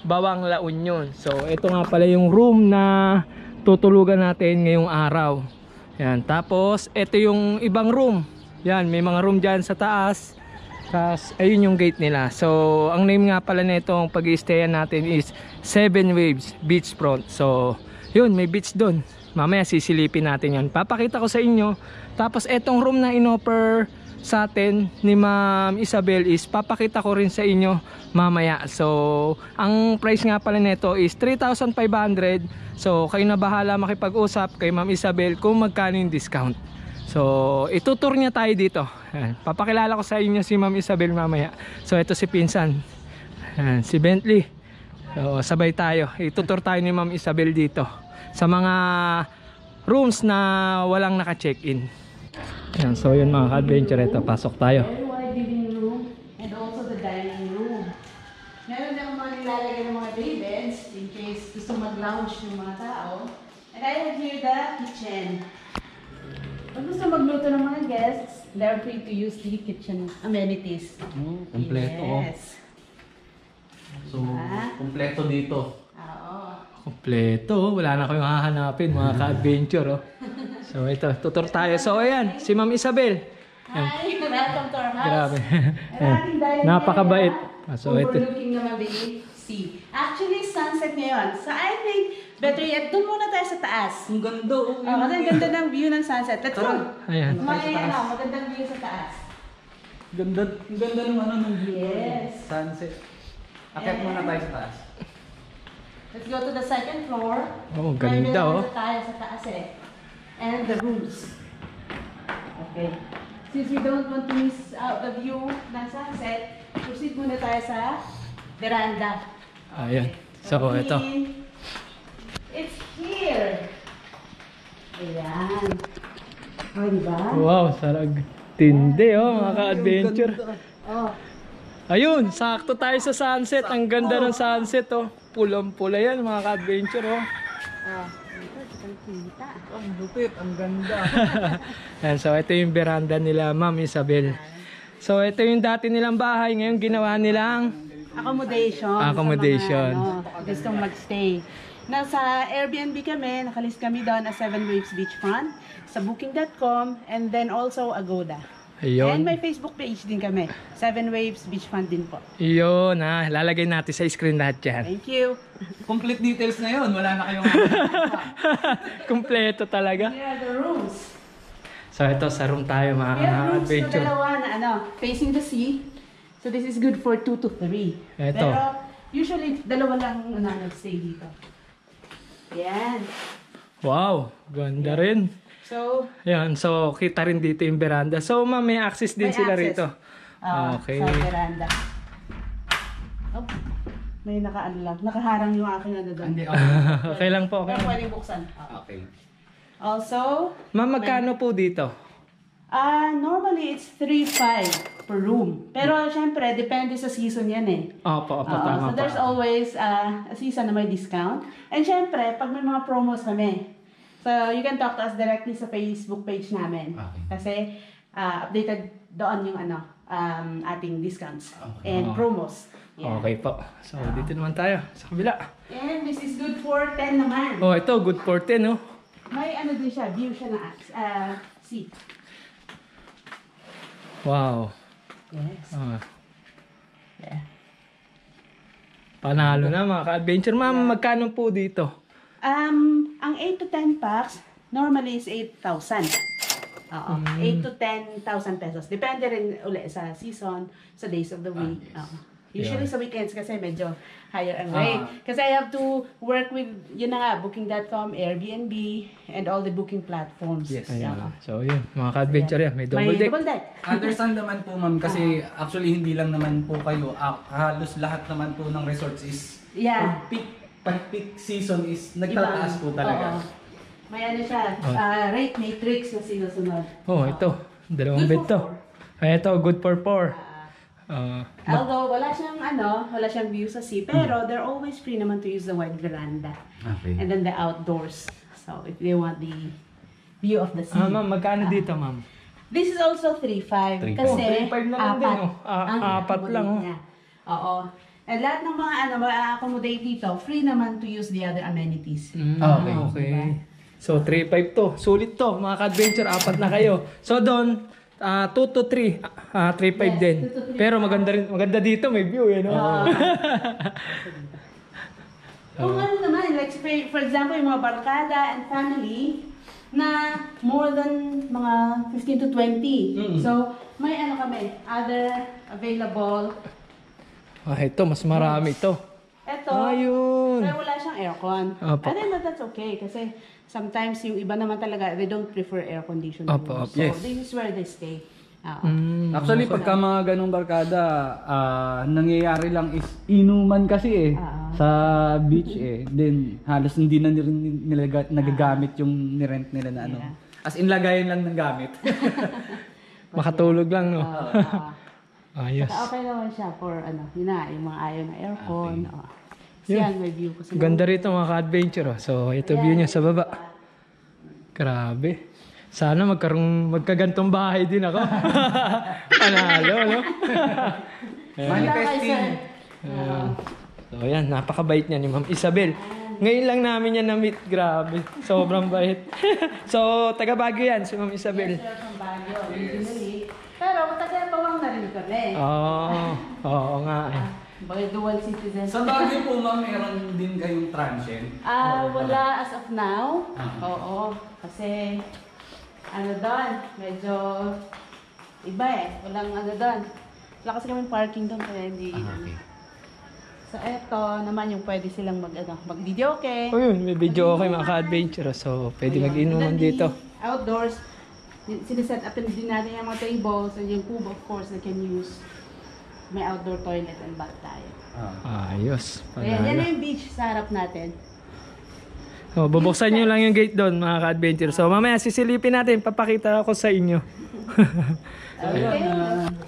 Bawang, La Union. So ito nga pala yung room na tutulugan natin ngayong araw. Yan, tapos ito yung ibang room. Yan, may mga room dyan sa taas. Tapos ayun yung gate nila. So ang name nga pala nito ang pag-i-stayan natin is 7 Waves Beachfront. So yun, may beach doon. Mamaya sisilipin natin yan, papakita ko sa inyo. Tapos etong room na inoffer sa atin ni Ma'am Isabel is papakita ko rin sa inyo mamaya. So ang price nga pala nito is 3,500. So kayo na bahala makipag-usap kay Ma'am Isabel kung magkano yung discount. So itutur niya tayo dito. Ayan, papakilala ko sa inyo si Ma'am Isabel mamaya. So ito si Pinsan. Ayan, si Bentley. So sabay tayo, itutur tayo ni Ma'am Isabel dito sa mga rooms na walang naka-check-in. Ayan, so yun mga ka-adventure, ito pasok tayo. Very wide living room and also the dining room. Meron na mga nilalagay ng mga day beds in case gusto mag-lounge ng mga tao. And I have here the kitchen. Pag gusto magluto ng mga guests, they're free to use the kitchen amenities. Kompleto. Yes. So, kompleto dito. Oo. Kompleto, wala na kayong hahanapin mga ka-adventure. So ito, tutor tayo. So ayan, si Ma'am Isabel. Hi, welcome to our house. Grabe. Ang ating dining Napakabait. area, So ito. overlooking naman the sea. Actually, sunset ngayon. So I think, better yet, doon muna tayo sa taas. Ang ganda. Kasi ang ganda ng view ng sunset. Let's go. Ayan. Magandang view sa taas. Ang ganda ng ano ng view. Yes. Sunset. Akit muna tayo sa taas. Let's go to the second floor. Oh, ganda oh. Tayo sa taas eh. And the rooms. Okay. Since we don't want to miss out the view ng sunset, proceed muna tayo sa veranda. Ayan. So ito. It's here. Ayan. Oh, diba? Wow, sarag. Tindi oh, mga ka-adventure. Oh. Ayun, sakto tayo sa sunset. Ang ganda ng sunset oh. Pulang-pula yan mga ka-adventure oh. Ah, ito, kita. Ang lupit, ang ganda. Ayan, so ito yung veranda nila Ma'am Isabel. So ito yung dati nilang bahay. Ngayon ginawa nilang Accommodation. Accommodation. Sa mga, gustong magstay. Nasa Airbnb kami, nakalist kami doon as 7 Waves Beachfront, sa booking.com, and then also Agoda. And Ayun. may Facebook page din kami, 7 Waves Beachfront din po. Yun ha, lalagay natin sa screen lahat yan. Thank you. Complete details na yun. Wala na kayong Kompleto talaga. Here are the rooms. So ito sa room tayo mga We have rooms na adventure. dalawa na facing the sea. So this is good for 2 to 3. Ito. Pero usually dalawa lang nag-stay dito. Yan. Wow, ganda rin. So, Ayan, so kita rin dito yung veranda. So ma'am, may access din may sila access. rito. Okay. Sa veranda. Oh, may nakaharang yung aking ano doon. Hindi, Okay lang po, okay Pero lang. pwedeng buksan. okay. Also, Ma'am, magkano po dito? normally it's 3,500 per room. Pero syempre, depende sa season yan eh. Opo, Oo, tama so there's po. always a season na may discount. And syempre, pag may mga promos kami, so you can talk to us directly sa Facebook page namin. Okay. Kasi updated doon yung ating discounts and promos. Yeah. Okay po. So, dito naman tayo sa kabila. And this is good for 10 naman. Oh, ito, good for 10, no? May ano din siya, view siya na seat. Wow. Yes. Ah, Yeah. panalo na mga ka-adventure. Ma'am, magkano po dito? Ang 8 to 10 packs, normally is 8,000. Oo. 8 to 10,000 pesos. Depende rin ulit sa season, sa days of the week. Oo. Usually sa weekends kasi medyo higher ang rate. Kasi I have to work with, yun na nga, Booking.com, Airbnb, and all the booking platforms. Yes. Ayan. Oo. So, yun. Mga ka-adventure yan. May double May deck. double deck. Understand naman po ma'am kasi actually hindi lang naman po kayo, halos lahat naman po ng resorts is Yeah. pag peak season is nagtataas po talaga. Oo. May ano siya, rate matrix na sinusunod. Oh, ito. Dalawang bed to. Ay, ito, good for 4. Although wala siyang view sa sea, pero they're always free naman to use the wide veranda. Okay. And then the outdoors. So if they want the view of the sea. Ma'am, magkano dito, ma'am? This is also 3.5 kasi 3.5 na lang din, oh. ang Apat lang, oh. niya. Oo. And lahat ng mga ma-accommodate dito, free naman to use the other amenities. Okay. Okay. So, 3.5 to. Sulit to, mga ka-adventure. Apat na kayo. So, doon, 2 to 3. 3.5 din. 2 to 3. Pero maganda dito, may view, eh, no? Kung ano naman, like for example, yung mga barkada and family na more than mga 15 to 20. So, may ano kami, other available. Ito, mas marami to. Ito, Ayun. pero wala siyang aircon. Opo. And then that's okay kasi sometimes yung iba naman talaga, they don't prefer air conditioning. Opo, opo. So, Yes. this is where they stay. Actually, pagka mga ganong barkada, nangyayari lang is inuman kasi sa beach eh. Then halos hindi na rin nila nagagamit yung nirent nila na ano. As in lagayan lang ng gamit. Makatulog lang, no? Ayos. Saka okay naman siya for ano, yun na, yung mga ayaw na aircon. Yun. Yan, may view ko sa Ganda rito, mga ka-adventure. Oh. So, ito view niya sa baba. Grabe. Sana magkagantong bahay din ako. Panalo, no? Manifesting. So, yan. Napakabait niya ni Ma'am Isabel. Ngayon lang namin yan na-meet. Grabe. Sobrang bait. So, taga Baguio yan, si Ma'am Isabel. Sir from Baguio, originally. Pero taga-Bawang na rin kami. Oo nga eh. Dual citizen. Sa Baguio po ma'am, meron din kayong transient. Wala as of now. Oo. Kasi, ano doon, medyo iba eh. Walang ano doon. Wala kasi kami parking doon kaya hindi. So, eto naman yung pwede silang mag-video, okay? O yun, may video okay mga ka-adventure. So, pwede mag-inuman dito. Outdoors, siniset up din natin yung mga tables and yung kubo, of course, they can use. May outdoor toilet and bath tayo. Ayos. Ayan, yan Panalo. na yung beach sa harap natin. So, bubuksan nyo lang yung gate doon mga ka-adventure. So, mamaya sisilipin natin. Papakita ako sa inyo. Okay.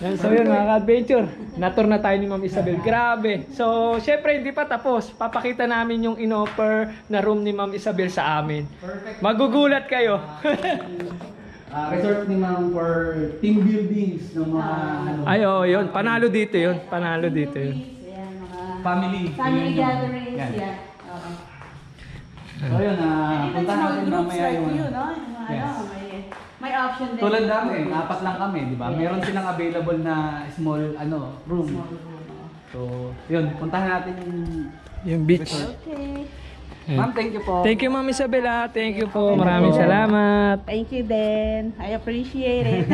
Yan, so yun mga ka-adventure, na-tour na tayo ni Ma'am Isabel. Grabe. So, syempre hindi pa tapos. Papakita namin yung in-offer na room ni Ma'am Isabel sa amin. Magugulat kayo. Resort ni ma'am for team buildings ng mga ano, Ay, oo, yun. Panalo dito yun. Panalo dito yun. Ayan, mga family. family Yun yung- gatherings. yan. Yeah. Oo. So yun, And even punta small natin groups mamaya like yung you, no? Yung Yes. may option din. tulad namin, 4 lang kami, di ba? Meron silang available na small room. Small room, oo. So, yun, puntahan natin yung Yung beach. Okay. Ma'am, thank you po. Thank you Ma'am Isabel. Thank you po. Maraming salamat. Thank you din. I appreciate it.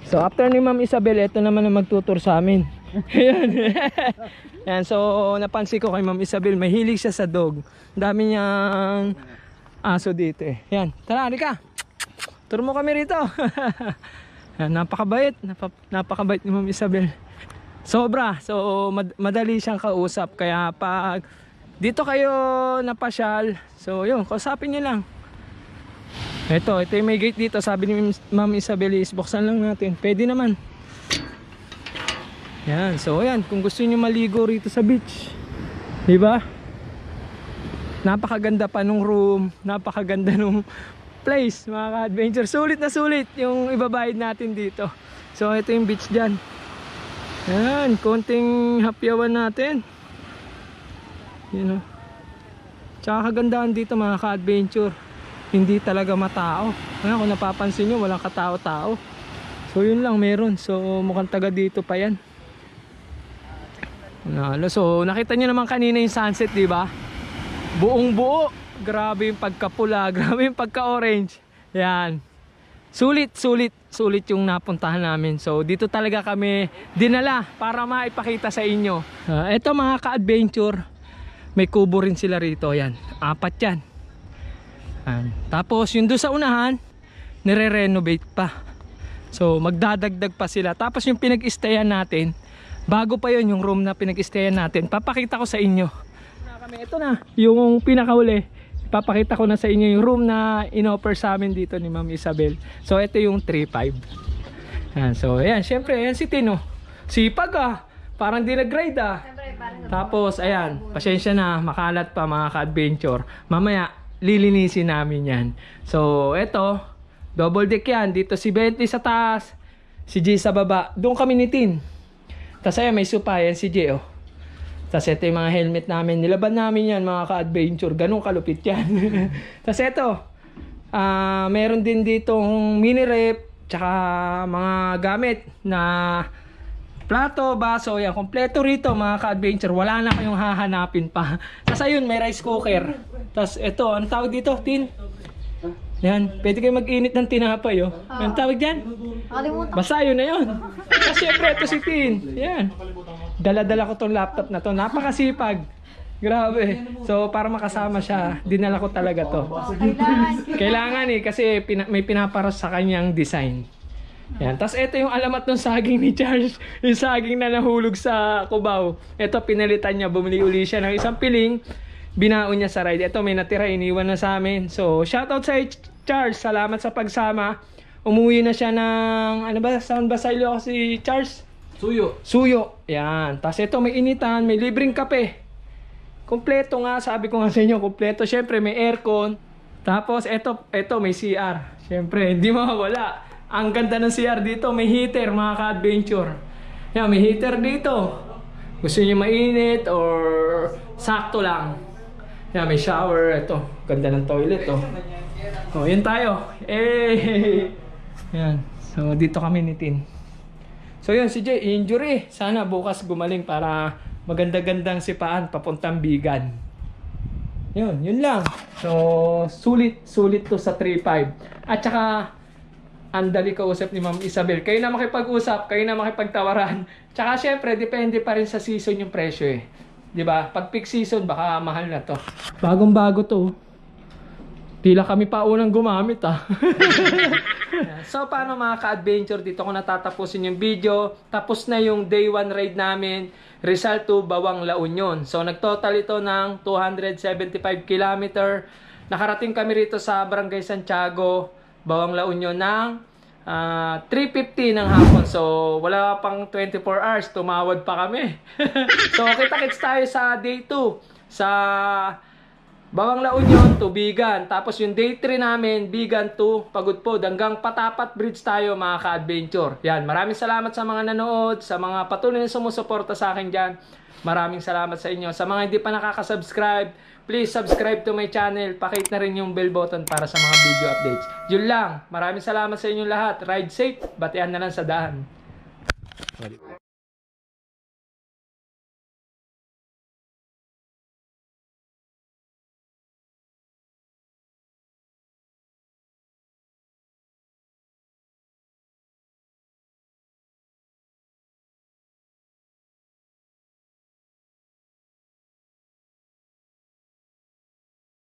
So after ni Ma'am Isabel, ito naman ang magtutur sa amin. Yan. Yan, so napansin ko kay Ma'am Isabel, mahilig siya sa dog. Dami niyang aso dito eh. Yan, tara, halika. Turo mo kami rito. Yan, napakabait. Napakabait ni Ma'am Isabel. Sobra. So madali siyang kausap. Kaya pag dito kayo napasyal, so yun, kausapin niyo lang. Ito yung may gate dito. Sabi ni Ma'am Isabel is buksan lang natin. Pwede naman. Yan, so yan, kung gusto niyo maligo rito sa beach, di ba? Napakaganda pa nung room, napakaganda nung place, mga ka-adventure. Sulit na sulit yung ibabayad natin dito. So ito yung beach dyan. Yan, konting hapyawan natin. Yun o. Tsaka kagandahan dito mga ka-adventure, hindi talaga matao. Ayan, kung napapansin nyo, walang katao-tao. So yun lang meron. So mukhang taga dito pa yan. So nakita nyo naman kanina yung sunset, di ba? Buong buo. Grabe yung pagkapula, grabe yung pagka-orange. Yan. Sulit yung napuntahan namin. So dito talaga kami dinala para maipakita sa inyo. Ito mga ka-adventure, may kubo rin sila rito. Yan, 4 yan. Tapos yung doon sa unahan, nire-renovate pa. So magdadagdag pa sila. Tapos yung pinag-stayan natin, bago pa yun yung room na pinag-stayan natin, papakita ko sa inyo. Ito na yung pinakahuli. Papakita ko na sa inyo yung room na in-offer sa amin dito ni Ma'am Isabel. So ito yung 3.5. So ayan, syempre ayan si Tino. Sipag parang di nag-grade Tapos ayan, pasensya na, makalat pa mga ka-adventure. Mamaya lilinisin namin yan. So ito, double deck yan. Dito si Bentley sa taas, si G sa baba. Doon kami ni Tin. Tapos ayan, may sopa yan si G Tapos ito yung mga helmet namin. Nilaban namin yan mga ka-adventure. Ganun kalupit yan. Tapos ito, meron din ditong mini rep, tsaka mga gamit na plato, baso. Yan, kompleto rito mga ka-adventure. Wala na kayong hahanapin pa. Tapos ayun, may rice cooker. Tapos ito, ang tawag dito, Tin? Yan, pwede kayo mag-init ng tinapay. Ang tawag dyan? Basta yun na yun. Tapos syempre, ito si Tin. Yan. Dala-dala ko tong laptop na to. Napakasipag. Grabe. So para makasama siya, dinala ko talaga to. Kailangan kasi may pinaparas sa kanyang design. Yan. Tapos ito yung alamat ng saging ni Charles. Yung saging na nahulog sa Cubao. Ito pinalitan niya. Bumili uli siya ng isang piling. Binaon niya sa ride. Ito may natira. Iniwan na sa amin. So shoutout sa Charles. Salamat sa pagsama. Umuwi na siya ng saan ba sa ilo si Charles? Suyo. Yan. Tapos ito may initan, may libreng kape. Kompleto nga, sabi ko nga sa inyo, kompleto. Syempre may aircon. Tapos ito may CR. Syempre, hindi mawawala. Ang ganda ng CR dito, may heater mga ka-adventure. Yan, may heater dito. Gusto niyo mainit or sakto lang. Yan, may shower. Ito, ganda ng toilet yun tayo. Yan. So dito kami ni Tin. So yun, si Jay, injury. Sana bukas gumaling para maganda-gandang sipaan papuntang Bigan. Yun lang. So, sulit to sa 3.5. At saka, andali kausap ni Ma'am Isabel. Kayo na makipag-usap, kayo na makipagtawaran. Tsaka syempre, depende pa rin sa season yung presyo Diba? Pag peak season, baka mahal na to. Bagong-bago to. Tila kami pa unang gumamit So paano mga ka-adventure, dito ko natatapusin yung video. Tapos na yung day 1 ride namin, Rizal to Bawang La Union. So nagtotal ito ng 275 km. Nakarating kami rito sa Barangay Santiago, Bawang La Union ng 3:50 ng hapon. So wala pang 24 hours, tumawad pa kami. So kita-kits tayo sa day 2 sa Bawang La Union to Bigan. Tapos yung day 3 namin, Bigan to Pagudpod. Hanggang Patapat Bridge tayo mga ka-adventure. Yan, maraming salamat sa mga nanood, sa mga patuloy na sumusuporta sa akin dyan. Maraming salamat sa inyo. Sa mga hindi pa nakaka-subscribe, please subscribe to my channel. Pakihit na rin yung bell button para sa mga video updates. Yun lang. Maraming salamat sa inyong lahat. Ride safe. Batian na lang sa daan.